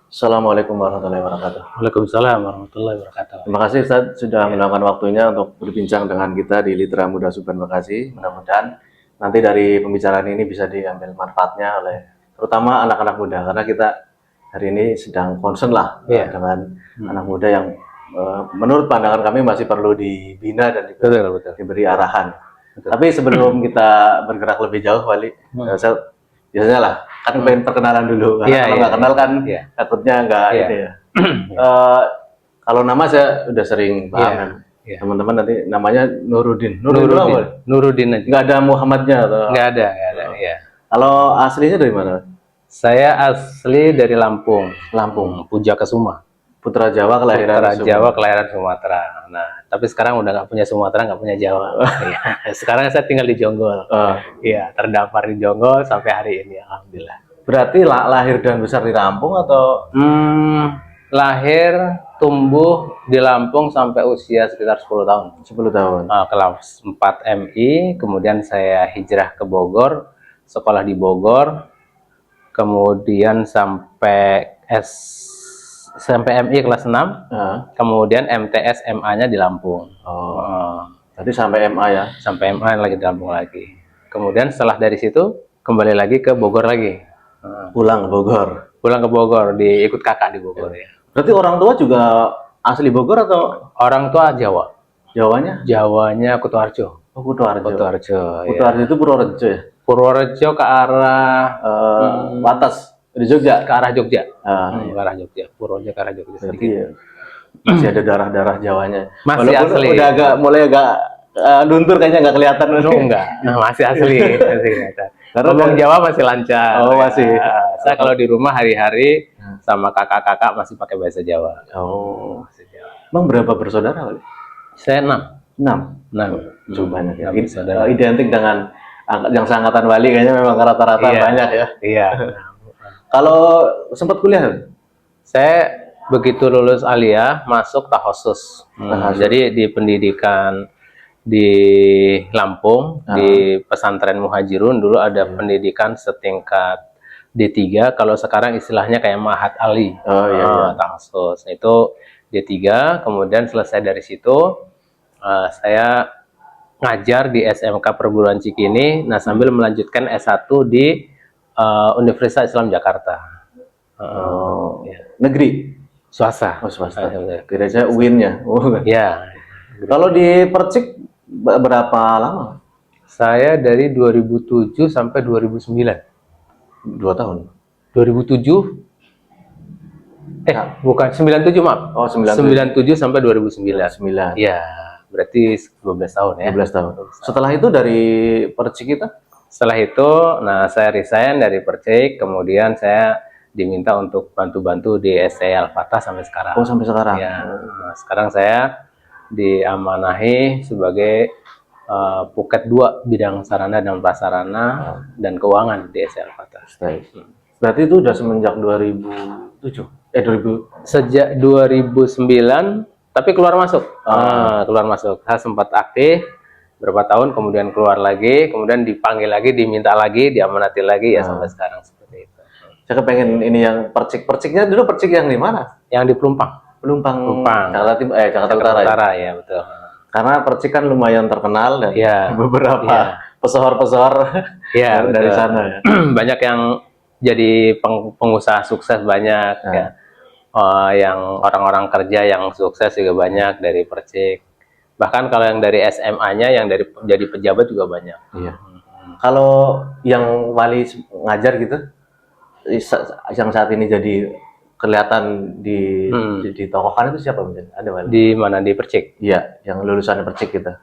Assalamualaikum warahmatullahi wabarakatuh. Waalaikumsalam warahmatullahi wabarakatuh. Terima kasih Ustaz sudah meluangkan waktunya untuk berbincang dengan kita di Litra Muda Subhan Bekasi. Mudah-mudahan nanti dari pembicaraan ini bisa diambil manfaatnya oleh terutama anak-anak muda karena kita hari ini sedang concern lah dengan anak muda yang menurut pandangan kami masih perlu dibina dan juga Betul. diberi arahan. Tapi sebelum kita bergerak lebih jauh, Wali, saya biasanya lah kan pengen perkenalan dulu karena kalau nggak kenal kan takutnya nggak ini ya. Kalau nama saya udah sering paham teman-teman nanti namanya Nuruddin. Nuruddin aja. Nggak ada Muhammadnya atau? Nggak ada ya. Kalau aslinya dari mana? Saya asli dari Lampung, Puja Kesuma. Putra Jawa kelahiran Sumatera. Nah, tapi sekarang udah nggak punya Sumatera, nggak punya Jawa. Sekarang saya tinggal di Jonggol. Iya, terdampar di Jonggol sampai hari ini, alhamdulillah. Berarti lahir dan besar di Lampung atau? Lahir, tumbuh di Lampung sampai usia sekitar 10 tahun. 10 tahun. Kelas 4 MI, kemudian saya hijrah ke Bogor, sekolah di Bogor, kemudian sampai MI kelas 6, kemudian MTS MA-nya di Lampung. Tadi sampai MA ya? Sampai MA lagi di Lampung lagi. Kemudian setelah dari situ kembali lagi ke Bogor lagi. Pulang ke Bogor, ikut kakak di Bogor ya. Berarti orang tua juga asli Bogor atau? Orang tua Jawa. Jawanya Kutoarjo. Oh, Kutoarjo. Kutoarjo itu Purworejo ya? Purworejo ke arah batas di Jogja. Ke arah Jogja. Ke arah Jogja. Purworejo ke arah Jogja sedikit. Ya, masih ada darah-darah Jawanya. Masih walaupun asli. Udah mulai agak luntur kayaknya nggak kelihatan. Enggak. Masih asli. Karena ngomong Jawa masih lancar. Masih. Saya kalau di rumah hari-hari sama kakak-kakak masih pakai bahasa Jawa. Emang berapa bersaudara, Wali? Saya 6. Banyak ya. Identik dengan yang seangkatan Wali kayaknya memang rata-rata banyak ya. Iya. Kalau sempat kuliah? Saya begitu lulus aliyah masuk takhusus. Jadi di pendidikan di Lampung, di pesantren Muhajirun dulu ada pendidikan setingkat D3, kalau sekarang istilahnya kayak Mahat Ali. Takhusus. Itu D3, kemudian selesai dari situ saya ngajar di SMK Perguruan Cikini, sambil melanjutkan S1 di Universitas Islam Jakarta. Negeri? Swasta. Swasta. Kira-kira UIN-nya. Ya. Kalau di Percik berapa lama? Saya dari 2007 sampai 2009. 2 tahun. 2007 bukan 97, maaf. 97 sampai 2009. Ya, berarti 12 tahun ya. 12 tahun. Setelah itu dari Percik kita? Setelah itu, saya resign dari Percik, kemudian saya diminta untuk bantu-bantu di STI Al-Fatah sampai sekarang. Sampai sekarang. Ya. Sekarang saya diamanahi sebagai Puket 2 bidang sarana dan prasarana dan keuangan di STI Al-Fatah. Berarti itu udah semenjak 2007? 2000? Sejak 2009, tapi keluar masuk. Keluar masuk. Saya sempat aktif berapa tahun, kemudian keluar lagi, kemudian dipanggil lagi, diminta lagi, diamanati lagi, ya sampai sekarang seperti itu. Saya kepengen ini yang Perciknya dulu Percik yang di mana? Yang di Pelumpang. Jakarta Utara ya, betul. Karena Percik kan lumayan terkenal dan beberapa pesohor-pesohor dari sana ya. Banyak yang jadi pengusaha sukses banyak ya. Yang orang-orang kerja yang sukses juga banyak dari Percik. Bahkan kalau yang dari SMA-nya, yang dari jadi pejabat juga banyak. Kalau yang Wali ngajar gitu, yang saat ini jadi kelihatan ditokohkan itu siapa mungkin? Ada Wali? Di mana? Di Percik? Iya, yang lulusan Percik kita.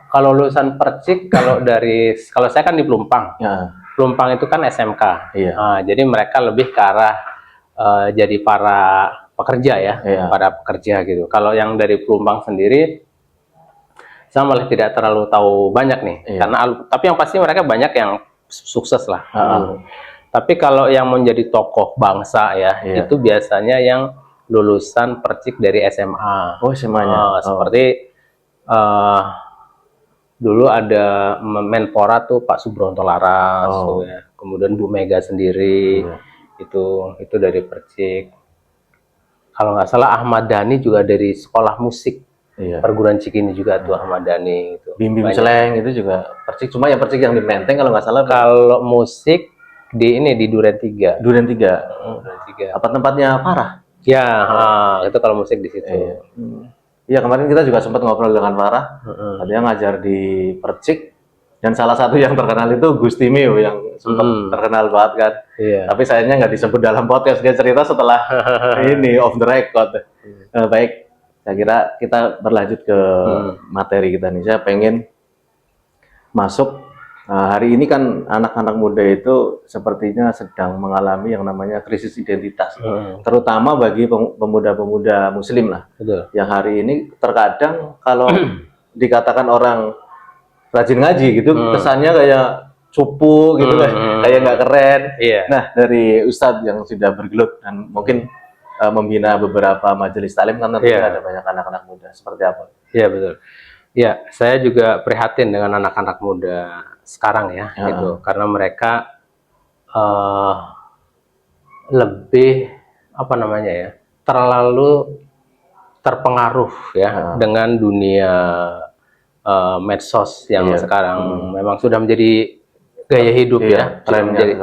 Kalau lulusan Percik, kalau saya kan di Pelumpang. Pelumpang itu kan SMK. Jadi mereka lebih ke arah jadi para pekerja ya, para pekerja gitu. Kalau yang dari Pelumpang sendiri, saya malah tidak terlalu tahu banyak nih. Tapi yang pasti mereka banyak yang sukses lah. Tapi kalau yang menjadi tokoh bangsa ya, itu biasanya yang lulusan Percik dari SMA. SMA-nya. Seperti dulu ada Menpora tuh Pak Subronto Laras, kemudian Bu Mega sendiri, itu dari Percik. Kalau nggak salah Ahmad Dhani juga dari sekolah musik Iya. perguruan Cikini juga tuh Ahmad Dhani itu. Bim Banyak. Sleng itu juga Percik, cuma yang Percik yang di Menteng kalau nggak salah Kalau musik di ini di Duren 3. Duren 3. Duren 3. Apa tempatnya Farah? Ya, itu kalau musik di situ. Iya. Iya, kemarin kita juga sempat ngobrol dengan Farah. Dia ngajar di Percik, dan salah satu yang terkenal itu Gus Timio yang sempat terkenal banget kan. Iya. Tapi sayangnya nggak disebut dalam podcast, dia cerita setelah ini off the record. Baik, saya kira kita berlanjut ke materi kita nih. Saya pengen masuk. Hari ini kan anak-anak muda itu sepertinya sedang mengalami yang namanya krisis identitas, terutama bagi pemuda-pemuda Muslim lah. Betul. Yang hari ini terkadang kalau dikatakan orang rajin ngaji gitu, kesannya kayak cupu gitu, kayak nggak keren. Iya. Nah, dari Ustadz yang sudah bergelut dan mungkin membina beberapa majelis taklim kan tentunya ada banyak anak-anak muda. Seperti apa? Iya, betul. Ya, saya juga prihatin dengan anak-anak muda sekarang ya, gitu. Karena mereka lebih apa namanya ya, terlalu terpengaruh ya dengan dunia medsos yang sekarang memang sudah menjadi gaya hidup ya,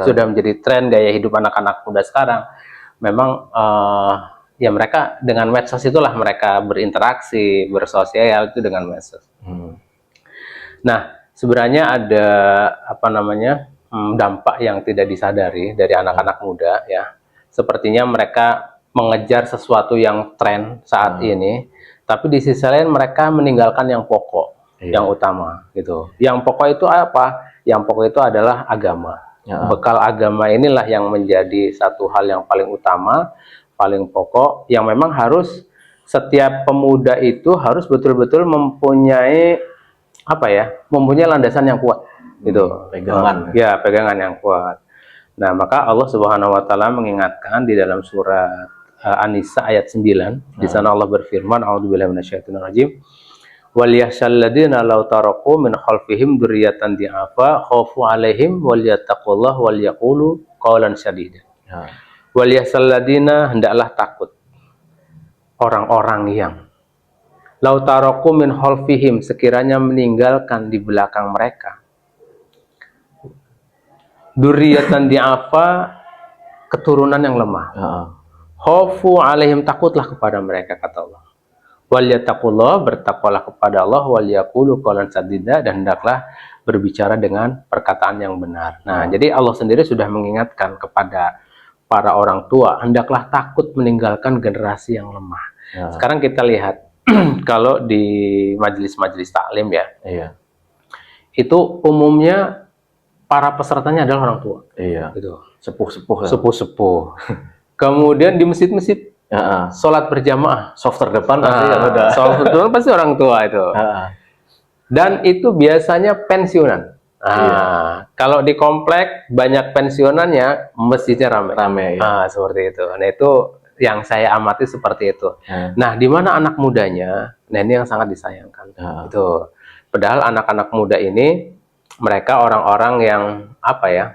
sudah menjadi tren gaya hidup anak-anak muda sekarang. Memang ya mereka dengan medsos itulah mereka berinteraksi, bersosial itu dengan medsos. Nah, sebenarnya ada apa namanya dampak yang tidak disadari dari anak-anak muda ya. Sepertinya mereka mengejar sesuatu yang tren saat ini, tapi di sisi lain mereka meninggalkan yang pokok, yang utama gitu. Yang pokok itu apa? Yang pokok itu adalah agama. Bekal agama inilah yang menjadi satu hal yang paling utama, paling pokok, yang memang harus setiap pemuda itu harus betul-betul mempunyai apa ya, mempunyai landasan yang kuat gitu. Pegangan. Ya, pegangan yang kuat. Nah, maka Allah Subhanahu wa taala mengingatkan di dalam surat An-Nisa ayat 9. Di sana Allah berfirman, a'udzubillahi minasyaitonir rajim. Wal yakhshal ladzina law taraku min khalfihim dzurriyyatan di'afa khafu 'alaihim wal yattaqullaha wal yaqulu qawlan sadida. Wal yakhshal ladzina, hendaklah takut orang-orang yang lau taraku min khalfihim, sekiranya meninggalkan di belakang mereka dzurriyyatan di'afa, keturunan yang lemah. Khafu 'alaihim, takutlah kepada mereka, kata Allah. Wal yattaqullah, bertakwalah kepada Allah, wal yaqulu qawlan sadida, dan hendaklah berbicara dengan perkataan yang benar. Nah, jadi Allah sendiri sudah mengingatkan kepada para orang tua, hendaklah takut meninggalkan generasi yang lemah. Sekarang kita lihat kalau di majelis-majelis taklim ya, itu umumnya para pesertanya adalah orang tua. Gitu. Sepuh-sepuh. Kemudian di masjid-masjid sholat berjamaah, soft terdepan pasti udah. Soft terdepan pasti orang tua itu. Dan itu biasanya pensiunan. Kalau di komplek banyak pensiunannya, masjidnya ramai. Seperti itu. Nah, itu yang saya amati seperti itu. Nah, di mana anak mudanya? Nah, ini yang sangat disayangkan. Itu. Padahal anak-anak muda ini mereka orang-orang yang apa ya?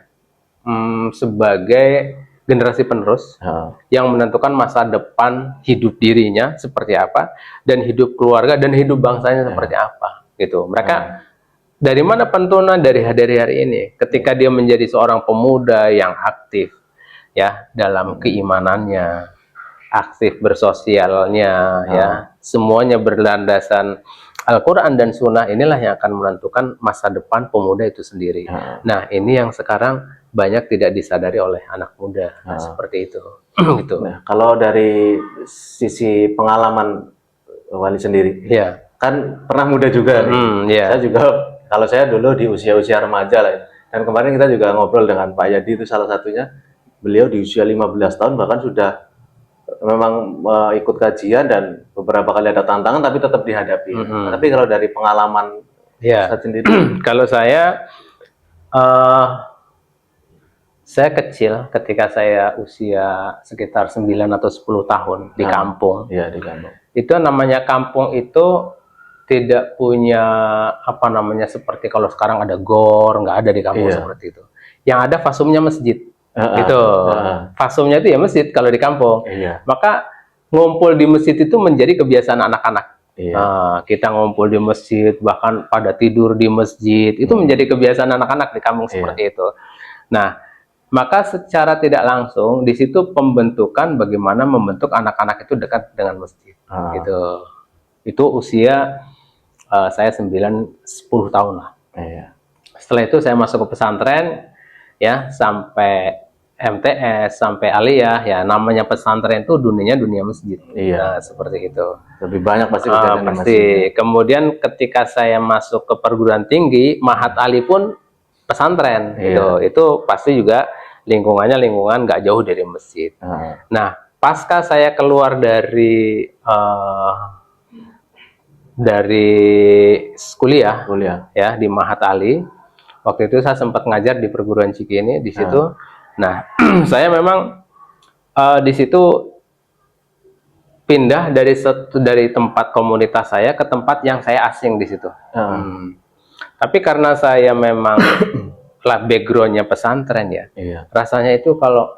Sebagai generasi penerus yang menentukan masa depan hidup dirinya seperti apa, dan hidup keluarga dan hidup bangsanya seperti apa gitu. Mereka dari mana pentunan dari hari ini ketika dia menjadi seorang pemuda yang aktif ya dalam keimanannya, aktif bersosialnya ya, semuanya berlandasan Al-Quran dan Sunnah, inilah yang akan menentukan masa depan pemuda itu sendiri. Nah, ini yang sekarang banyak tidak disadari oleh anak muda. Seperti itu. Gitu. Nah, kalau dari sisi pengalaman Wali sendiri, kan pernah muda juga nih. Saya juga, kalau saya dulu di usia-usia remaja lah ya. Dan kemarin kita juga ngobrol dengan Pak Yadi, itu salah satunya. Beliau di usia 15 tahun bahkan sudah memang ikut kajian dan beberapa kali ada tantangan tapi tetap dihadapi. Tapi kalau dari pengalaman saya sendiri, kalau saya kecil ketika saya usia sekitar 9 atau 10 tahun di kampung. Di kampung. Itu namanya kampung itu tidak punya apa namanya seperti kalau sekarang ada gor, nggak ada di kampung seperti itu. Yang ada fasumnya masjid. gitu. Fasumnya itu ya masjid kalau di kampung. Iya. Maka ngumpul di masjid itu menjadi kebiasaan anak-anak. Iya. Kita ngumpul di masjid, bahkan pada tidur di masjid, itu menjadi kebiasaan anak-anak di kampung seperti itu. Nah, maka secara tidak langsung di situ pembentukan bagaimana membentuk anak-anak itu dekat dengan masjid. Gitu. Itu usia saya 9-10 tahun lah. Iya. Setelah itu saya masuk ke pesantren, ya sampai MTS, sampai aliyah, ya namanya pesantren itu dunianya dunia masjid. Iya. Nah, seperti itu. Lebih banyak pasti kejadian di Pasti. masjid. Kemudian ketika saya masuk ke perguruan tinggi, Mahat Ali pun pesantren. Gitu. Itu pasti juga lingkungannya lingkungan nggak jauh dari masjid. Nah, pasca saya keluar dari kuliah, ya di Mahat Ali. Waktu itu saya sempat ngajar di perguruan Cikini di situ. Nah, saya memang di situ pindah dari tempat komunitas saya ke tempat yang saya asing di situ. Tapi karena saya memang lah backgroundnya pesantren ya, rasanya itu kalau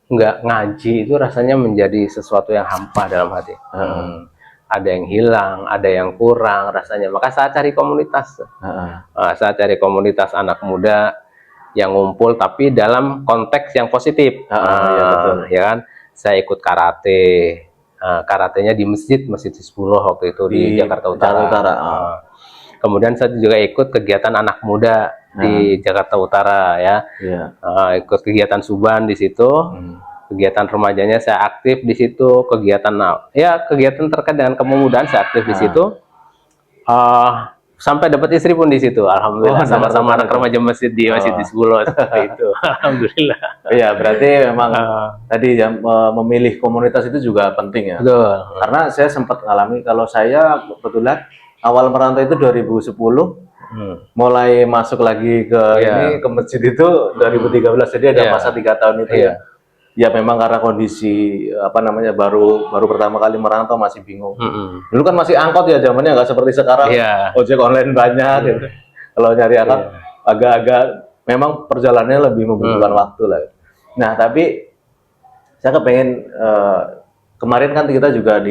nggak ngaji itu rasanya menjadi sesuatu yang hampa dalam hati. Ada yang hilang, ada yang kurang rasanya. Maka saya cari komunitas. Saya cari komunitas anak muda yang ngumpul tapi dalam konteks yang positif. Ya, betul. Ya kan? Saya ikut karate. Karatenya di Masjid Hizbullah waktu itu di Jakarta Utara. Kemudian saya juga ikut kegiatan anak muda di Jakarta Utara ya. Ikut kegiatan Suban di situ. Kegiatan remajanya saya aktif di situ, kegiatan terkait dengan kepemudaan saya aktif di situ. Sampai dapat istri pun di situ, alhamdulillah, sama-sama anak remaja masjid di Masjid Hizbullah seperti itu. Alhamdulillah. Iya, berarti memang tadi memilih komunitas itu juga penting ya. Betul. Karena saya sempat mengalami, kalau saya kebetulan awal merantau itu 2010, mulai masuk lagi ke masjid itu 2013, jadi ada masa 3 tahun itu ya. Ya memang karena kondisi baru pertama kali merantau masih bingung. Dulu kan masih angkot ya zamannya, nggak seperti sekarang. Ojek online banyak gitu. Kalau nyari angkot agak-agak memang perjalanannya lebih membutuhkan waktu lah. Nah tapi saya kepengen kemarin kan kita juga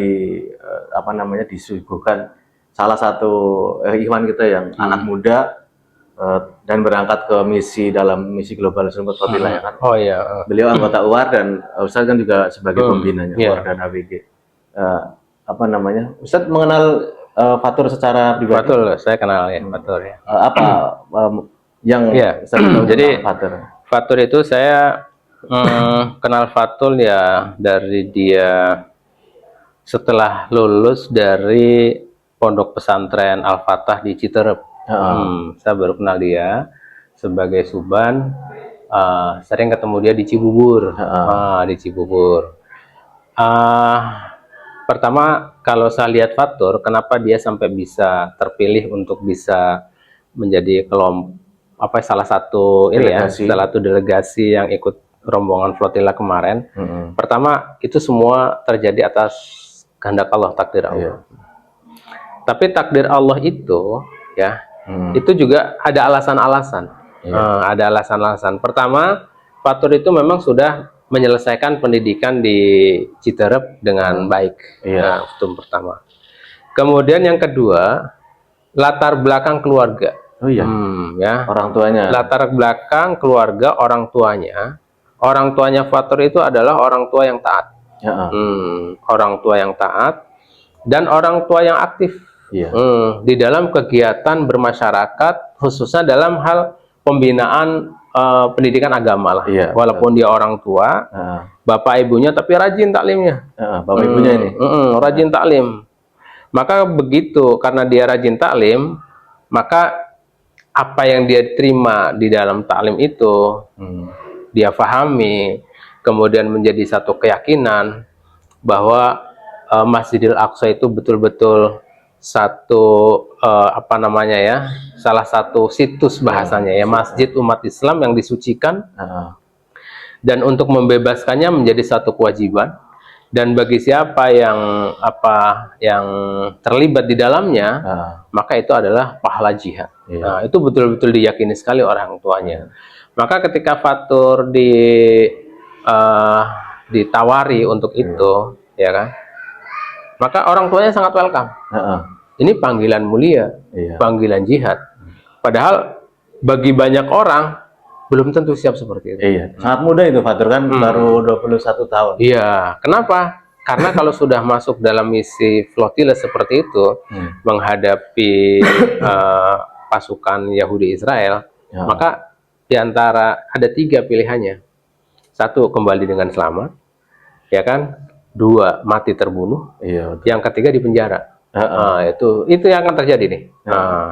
disuguhkan salah satu ikhwan kita yang anak muda dan berangkat ke dalam misi global Sumber Fadilah ya kan. Beliau anggota UAR dan Ustadz kan juga sebagai pembinanya UAR dan ABG. Ustadz mengenal Fatur secara pribadi? Betul, saya kenal ya Fatur ya. Yang jadi Fatur itu saya kenal Fatur ya dari dia setelah lulus dari pondok pesantren Al-Fatah di Citerep. Saya baru kenal dia sebagai Suban. Sering ketemu dia di Cibubur. Di Cibubur. Pertama, kalau saya lihat Fatur, kenapa dia sampai bisa terpilih untuk bisa menjadi salah satu delegasi yang ikut rombongan flotila kemarin. Pertama, itu semua terjadi atas kehendak Allah, takdir Allah. Tapi takdir Allah itu ya itu juga ada alasan-alasan. Ada alasan-alasan. Pertama, Fatur itu memang sudah menyelesaikan pendidikan di Citerep dengan baik. Itu pertama. Kemudian yang kedua, latar belakang keluarga. Orang tuanya. Latar belakang keluarga orang tuanya. Orang tuanya Fatur itu adalah orang tua yang taat. Orang tua yang taat dan orang tua yang aktif. Di dalam kegiatan bermasyarakat, khususnya dalam hal pembinaan pendidikan agama lah. Walaupun dia orang tua, bapak ibunya, tapi rajin taklimnya. Bapak ibunya ini rajin taklim. Maka begitu, karena dia rajin taklim, maka apa yang dia terima di dalam taklim itu, dia pahami, kemudian menjadi satu keyakinan bahwa Masjidil Aqsa itu betul-betul satu salah satu situs bahasanya ya, masjid umat Islam yang disucikan, dan untuk membebaskannya menjadi satu kewajiban, dan bagi siapa yang terlibat di dalamnya, maka itu adalah pahala jihad. Nah, itu betul-betul diyakini sekali orang tuanya. Maka ketika Fatur ditawari untuk itu, ya kan, maka orang tuanya sangat welcome. Ini panggilan mulia, panggilan jihad. Padahal bagi banyak orang belum tentu siap seperti itu. Sangat muda itu Fatur kan, baru 21 tahun. Iya, kenapa? Karena kalau sudah masuk dalam misi flotile seperti itu, menghadapi pasukan Yahudi Israel, maka diantara ada 3 pilihannya. 1, kembali dengan selamat, ya kan? 2, mati terbunuh. Yang ketiga di penjara. Itu yang akan terjadi nih.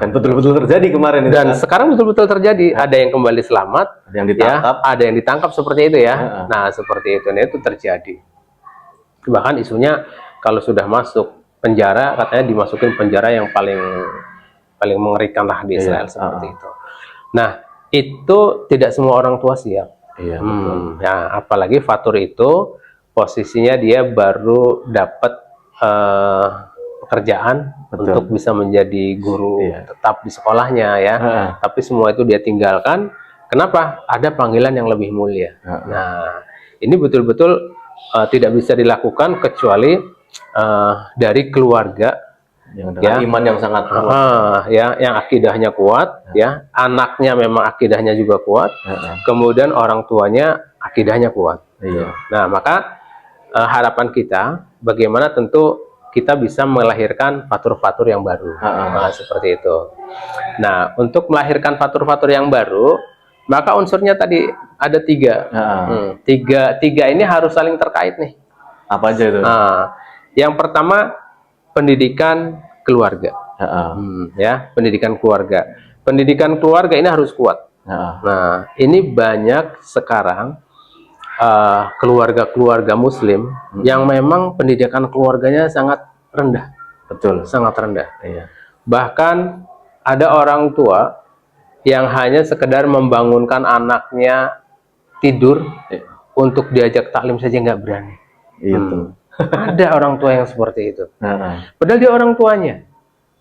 Dan betul-betul terjadi kemarin itu. Dan sekarang betul-betul terjadi. Ada yang kembali selamat, ada yang ditangkap, ada yang ditangkap seperti itu ya. Nah, seperti itu. Nah, itu terjadi. Bahkan isunya kalau sudah masuk penjara, katanya dimasukin penjara yang paling mengerikan lah di Israel, seperti itu. Nah, itu tidak semua orang tua siap. Ya, apalagi Fatur itu posisinya dia baru dapat pekerjaan untuk bisa menjadi guru tetap di sekolahnya ya. Tapi semua itu dia tinggalkan. Kenapa? Ada panggilan yang lebih mulia. Nah, ini betul-betul tidak bisa dilakukan kecuali dari keluarga yang dengan iman yang sangat kuat, yang akidahnya kuat, ya, anaknya memang akidahnya juga kuat, kemudian orang tuanya akidahnya kuat. Nah, maka harapan kita bagaimana tentu kita bisa melahirkan fatur-fatur yang baru, seperti itu. Nah, untuk melahirkan fatur-fatur yang baru, maka unsurnya tadi ada 3. Tiga ini harus saling terkait nih. Apa aja itu? Yang pertama, pendidikan keluarga. Ya, pendidikan keluarga. Pendidikan keluarga ini harus kuat. Nah, ini banyak sekarang keluarga-keluarga Muslim yang memang pendidikan keluarganya sangat rendah. Betul, sangat rendah. Bahkan ada orang tua yang hanya sekedar membangunkan anaknya tidur untuk diajak taklim saja nggak berani. Ada orang tua yang seperti itu. Padahal dia orang tuanya.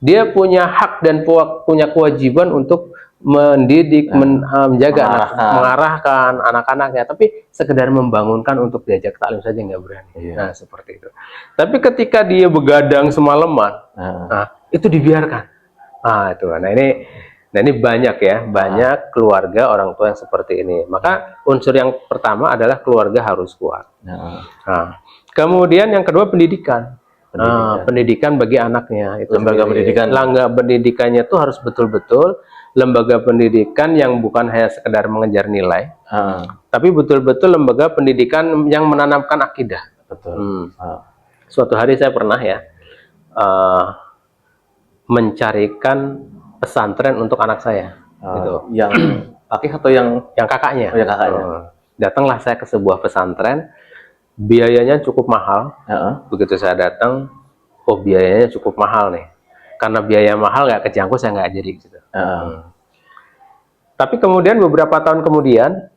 Dia punya hak dan punya kewajiban untuk mendidik, menjaga, mengarahkan anak-anaknya. Tapi sekedar membangunkan untuk diajak taklim saja nggak berani. Nah, seperti itu. Tapi ketika dia begadang semalaman, itu dibiarkan. Nah, ini banyak ya, banyak keluarga orang tua yang seperti ini. Maka unsur yang pertama adalah keluarga harus kuat. Kemudian yang kedua pendidikan. Pendidikan bagi anaknya. Itu lembaga pendidikan. Lembaga pendidikannya itu harus betul-betul lembaga pendidikan yang bukan hanya sekedar mengejar nilai, tapi betul-betul lembaga pendidikan yang menanamkan akidah. Suatu hari saya pernah ya mencarikan pesantren untuk anak saya. Yang Akih atau yang kakaknya? Yang kakaknya. Datanglah saya ke sebuah pesantren, biayanya cukup mahal. Begitu saya datang, oh biayanya cukup mahal nih. Karena biaya mahal nggak kejangkau, saya nggak jadi gitu. Tapi kemudian beberapa tahun kemudian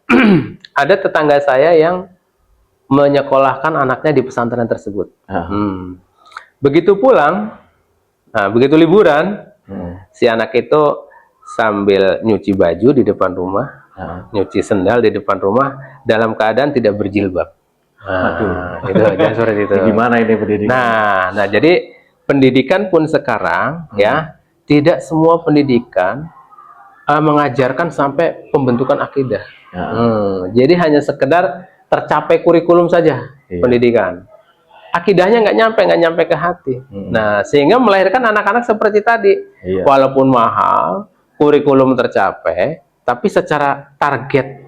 ada tetangga saya yang menyekolahkan anaknya di pesantren tersebut. Begitu pulang, begitu liburan, si anak itu sambil nyuci baju di depan rumah, nyuci sendal di depan rumah, dalam keadaan tidak berjilbab. Itu aja seperti itu. Gimana ini pendidikan? Nah, jadi pendidikan pun sekarang ya tidak semua pendidikan mengajarkan sampai pembentukan akidah. Jadi hanya sekedar tercapai kurikulum saja pendidikan. Akidahnya nggak nyampe ke hati. Nah, sehingga melahirkan anak-anak seperti tadi. Walaupun mahal, kurikulum tercapai, tapi secara target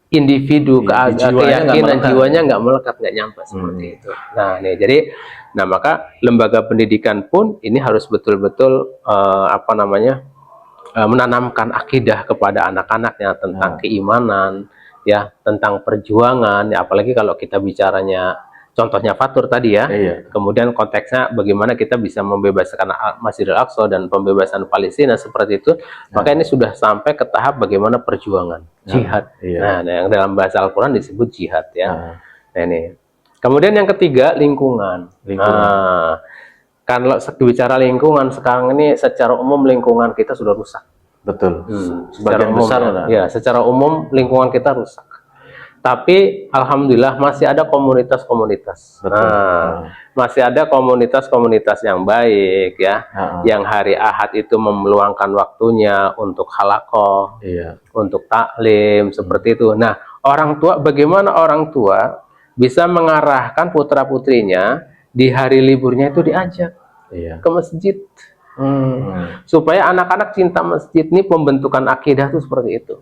individu, keyakinan jiwanya nggak melekat, nggak nyampe seperti itu. Nah, nih jadi, maka lembaga pendidikan pun ini harus betul-betul menanamkan akidah kepada anak-anaknya tentang keimanan, ya, tentang perjuangan, ya, apalagi kalau kita bicaranya contohnya Fatur tadi ya. Kemudian konteksnya bagaimana kita bisa membebaskan Masjidil Aqsa dan pembebasan Palestina seperti itu. Maka ini sudah sampai ke tahap bagaimana perjuangan jihad. Nah, yang dalam bahasa Al-Quran disebut jihad ya. Nah, ini. Kemudian yang ketiga lingkungan. Kalau bicara lingkungan sekarang ini secara umum lingkungan kita sudah rusak. Betul. Secara Sebagian umum, besar ya, secara umum lingkungan kita rusak. Tapi alhamdulillah masih ada komunitas-komunitas. Betul. Nah, masih ada komunitas-komunitas yang baik ya, yang hari Ahad itu meluangkan waktunya untuk halakoh, untuk taklim seperti itu. Nah, orang tua, bagaimana orang tua bisa mengarahkan putra-putrinya di hari liburnya itu diajak ke masjid. Supaya anak-anak cinta masjid. Ini pembentukan akidah tuh seperti itu.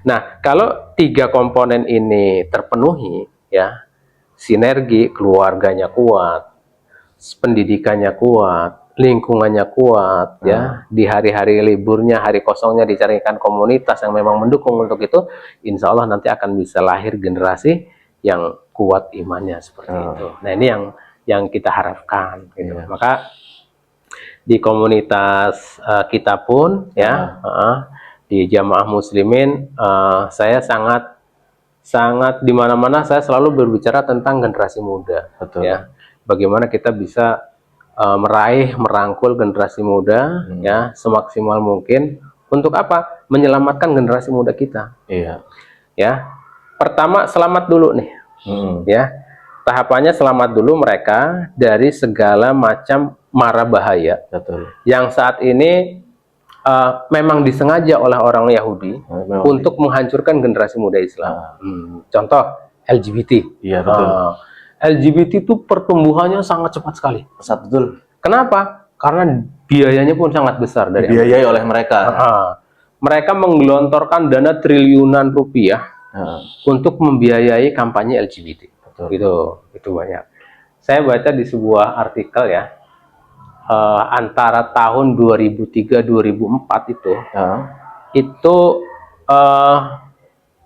Nah, kalau 3 komponen ini terpenuhi, ya, sinergi, keluarganya kuat, pendidikannya kuat, lingkungannya kuat, ya, di hari-hari liburnya, hari kosongnya dicarikan komunitas yang memang mendukung untuk itu, insya Allah nanti akan bisa lahir generasi yang kuat imannya seperti itu. Nah, ini yang kita harapkan. Gitu. Maka di komunitas kita pun, ya, di Jamaah Muslimin, saya sangat di mana-mana saya selalu berbicara tentang generasi muda. Ya, bagaimana kita bisa merangkul generasi muda, ya, semaksimal mungkin untuk apa? Menyelamatkan generasi muda kita. Ya, pertama selamat dulu nih, ya, tahapannya selamat dulu mereka dari segala macam mara bahaya yang saat ini memang disengaja oleh orang Yahudi untuk menghancurkan generasi muda Islam. Contoh LGBT. LGBT itu pertumbuhannya sangat cepat sekali. Betul. Kenapa? Karena biayanya pun sangat besar dari dibiayai oleh mereka. Mereka menggelontorkan dana triliunan rupiah untuk membiayai kampanye LGBT. Itu banyak. Saya baca di sebuah artikel, ya, antara tahun 2003-2004 itu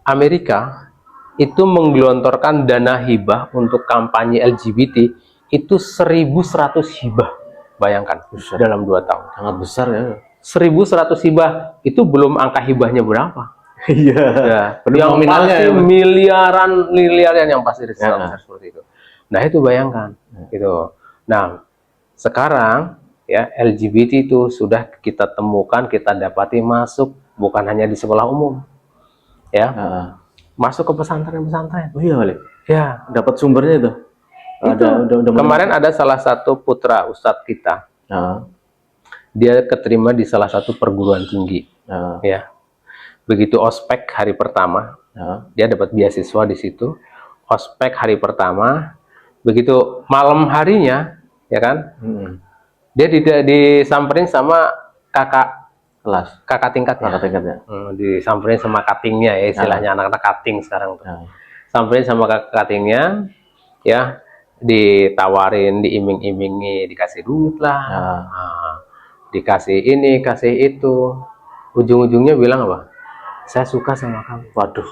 Amerika itu menggelontorkan dana hibah untuk kampanye LGBT itu 1.100 hibah. Bayangkan, dalam 2 tahun. Sangat besar, ya. 1.100 hibah itu belum angka hibahnya berapa. Yang nominalnya miliaran yang pasti seperti itu. Nah, itu bayangkan, gitu. Nah, sekarang, ya, LGBT itu sudah kita temukan, kita dapati masuk bukan hanya di sekolah umum, ya, masuk ke pesantren-pesantren. Ya, dapat sumbernya itu. Kemarin ada salah satu putra ustadz kita, dia keterima di salah satu perguruan tinggi, ya. Begitu ospek hari pertama, dia dapat beasiswa di situ. Ospek hari pertama, begitu malam harinya, ya kan, dia disamperin sama kakak tingkatnya. Disamperin sama cuttingnya, ya, istilahnya anak-anak cutting sekarang tuh. Samperin sama kakak cuttingnya, ya, ditawarin, diiming-imingi, dikasih duit lah, dikasih ini, kasih itu. Ujung-ujungnya bilang apa? Saya suka sama kamu. Waduh,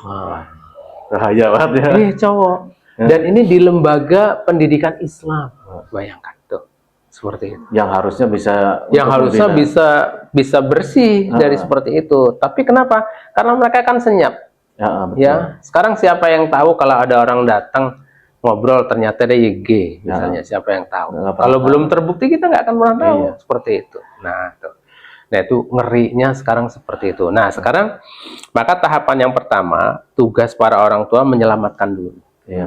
bahaya banget, ya. Ini cowok. Dan ini di lembaga pendidikan Islam. Bayangkan tuh, seperti itu. Yang harusnya bisa bersih dari seperti itu. Tapi kenapa? Karena mereka kan senyap. Ya, sekarang siapa yang tahu kalau ada orang datang ngobrol ternyata dia YG, misalnya, siapa yang tahu? Kalau belum terbukti kita nggak akan pernah tahu. Seperti itu. Nah, itu ngerinya sekarang seperti itu. Nah, sekarang maka tahapan yang pertama, tugas para orang tua menyelamatkan dulu. Ya,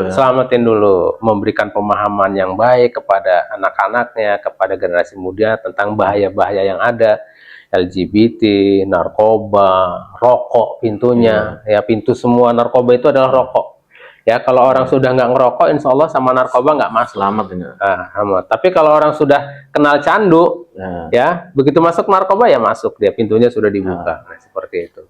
selamatin dulu, memberikan pemahaman yang baik kepada anak-anaknya, kepada generasi muda tentang bahaya-bahaya yang ada, LGBT, narkoba, rokok pintunya, ya, pintu semua narkoba itu adalah rokok. Ya, kalau orang sudah nggak ngerokok, insya Allah sama narkoba nggak masuk. Selamat. Tapi kalau orang sudah kenal candu, ya, begitu masuk narkoba ya masuk, dia pintunya sudah dibuka. Nah, seperti itu.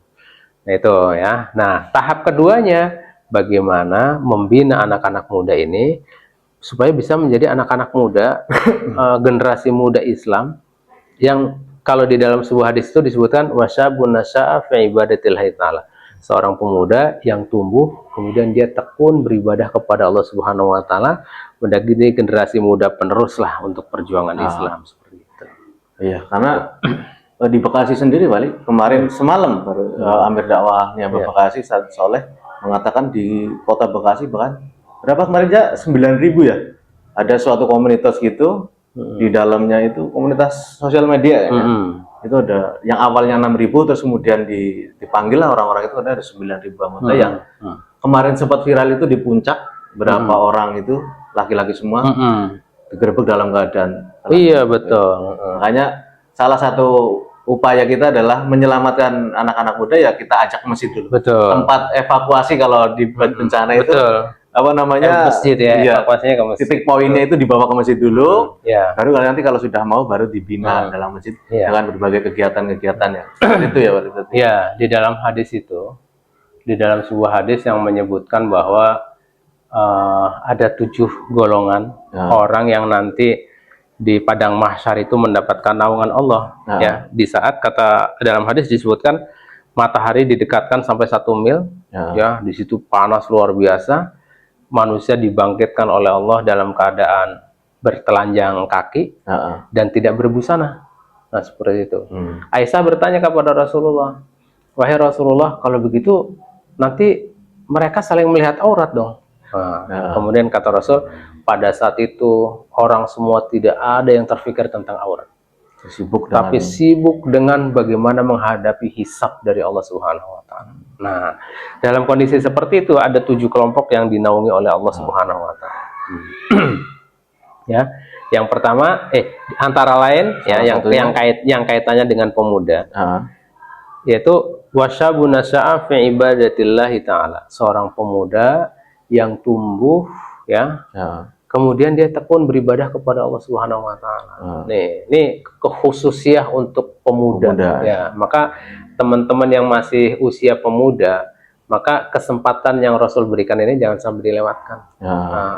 Nah, itu, ya. Nah, tahap keduanya, bagaimana membina anak-anak muda ini supaya bisa menjadi anak-anak muda, generasi muda Islam, yang kalau di dalam sebuah hadis itu disebutkan wasyabun nasya'a fi ibadatillah ta'ala. Seorang pemuda yang tumbuh, kemudian dia tekun beribadah kepada Allah Subhanahu wa Ta'ala, menjadi generasi muda penerus lah untuk perjuangan Islam, seperti itu. Iya, karena di Bekasi sendiri, Wali, kemarin semalam baru Amir dakwahnya Bekasi Ustaz Soleh mengatakan di kota Bekasi bahkan berapa kemarin, 9.000 ya, ada suatu komunitas gitu Di dalamnya itu komunitas sosial media ya. Itu ada yang awalnya 6.000 terus kemudian dipanggil lah orang-orang itu ada 9.000 anggota yang kemarin sempat viral itu di puncak berapa orang itu laki-laki semua digerebek dalam keadaan. Iya betul. Makanya salah satu upaya kita adalah menyelamatkan anak-anak muda ya kita ajak ke masjid dulu. Betul. Tempat evakuasi kalau di bencana itu apa namanya masjid ya, iya, evakuasinya ke masjid. Titik poinnya itu dibawa ke masjid dulu, baru nanti kalau sudah mau baru dibina dalam masjid dengan berbagai kegiatan-kegiatan ya. Itu ya Pak. Iya, di dalam hadis itu, di dalam sebuah hadis yang menyebutkan bahwa ada 7 golongan orang yang nanti di padang mahsyar itu mendapatkan naungan Allah. Ya, di saat kata dalam hadis disebutkan matahari didekatkan sampai 1 mil, ya di situ panas luar biasa. Manusia dibangkitkan oleh Allah dalam keadaan bertelanjang kaki dan tidak berbusana. Nah seperti itu. Aisyah bertanya kepada Rasulullah, wahai Rasulullah, kalau begitu nanti mereka saling melihat aurat dong. Kemudian kata Rasul, pada saat itu orang semua tidak ada yang terfikir tentang aurat, tapi sibuk dengan bagaimana menghadapi hisab dari Allah Subhanahu wa Ta'ala. Nah, dalam kondisi seperti itu ada 7 kelompok yang dinaungi oleh Allah Subhanahu wa Ta'ala. Ya, yang pertama, antara lain ya yang kaitannya dengan pemuda, yaitu wasyabun nasya'a fi ibadatillahi ta'ala, seorang pemuda yang tumbuh ya. Kemudian dia tekun beribadah kepada Allah Subhanahu wa Ta'ala. Ini kekhususiah untuk pemuda. Ya, maka teman-teman yang masih usia pemuda, maka kesempatan yang Rasul berikan ini jangan sampai dilewatkan.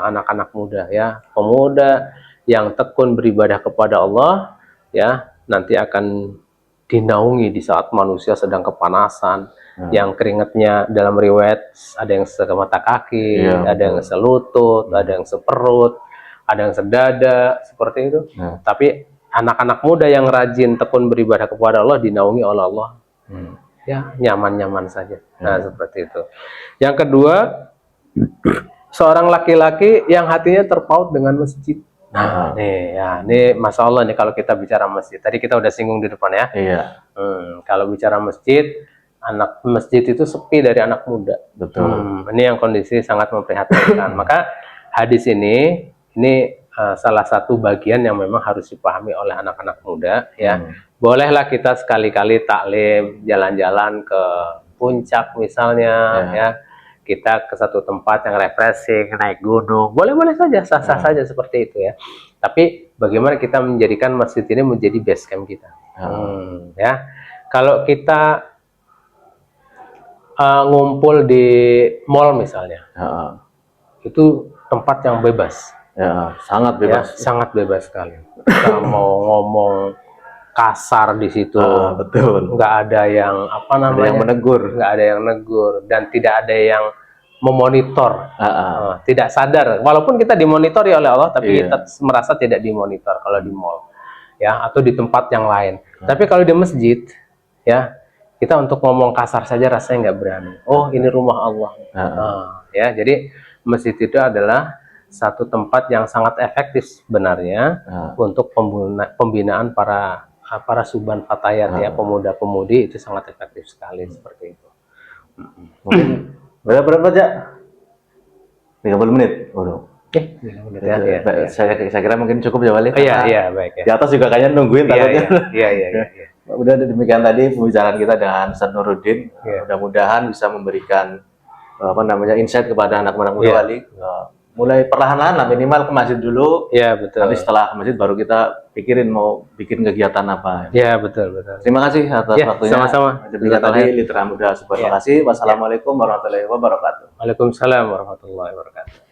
Anak-anak muda ya, pemuda yang tekun beribadah kepada Allah ya, nanti akan dinaungi di saat manusia sedang kepanasan. Yang keringatnya dalam riwayat ada yang semata kaki, ada yang selutut, ada yang seperut, ada yang sedada, seperti itu. Tapi anak-anak muda yang rajin tekun beribadah kepada Allah dinaungi oleh Allah. Ya, nyaman-nyaman saja. Nah, seperti itu. Yang kedua, seorang laki-laki yang hatinya terpaut dengan masjid. Nah, ini Masya Allah nih kalau kita bicara masjid. Tadi kita udah singgung di depan ya. Kalau bicara masjid, anak masjid itu sepi dari anak muda. Betul. Ini yang kondisi sangat memprihatinkan. Maka hadis ini salah satu bagian yang memang harus dipahami oleh anak-anak muda ya. Bolehlah kita sekali-kali taklim, jalan-jalan ke puncak misalnya ya. Kita ke satu tempat yang refreshing, naik gunung. Boleh-boleh saja, sah-sah saja seperti itu ya. Tapi bagaimana kita menjadikan masjid ini menjadi base camp kita. Ya. Kalau kita ngumpul di mall misalnya, itu tempat yang bebas, sangat bebas, sangat bebas sekali. Kita mau ngomong kasar di situ, betul, nggak ada yang yang menegur, nggak ada yang negur, dan tidak ada yang memonitor, tidak sadar. Walaupun kita dimonitori oleh Allah, tapi kita merasa tidak dimonitor kalau di mall, ya, atau di tempat yang lain. Tapi kalau di masjid, ya. Kita untuk ngomong kasar saja rasanya nggak berani. Oh, ini rumah Allah. Ya, jadi masjid itu adalah satu tempat yang sangat efektif sebenarnya untuk pembinaan para suban fatayat ya, pemuda-pemudi itu sangat efektif sekali seperti itu. Mungkin berapa aja? 30 menit. Waduh. 30 menit ya. Saya kira mungkin cukup ya Wali. Iya, baik ya. Di atas juga kayaknya nungguin takutnya. Iya. Udah demikian tadi pembicaraan kita dengan Ustaz Nuruddin. Mudah-mudahan bisa memberikan insight kepada anak-anak muda Wali. Mulai perlahan-lahan lah, minimal ke masjid dulu. Iya, betul. Nanti setelah ke masjid baru kita pikirin mau bikin kegiatan apa. Iya, betul. Terima kasih atas waktunya. Sama-sama. Demikian tadi Litra Muda Subhan Bekasi. Wassalamualaikum warahmatullahi wabarakatuh. Waalaikumsalam warahmatullahi wabarakatuh.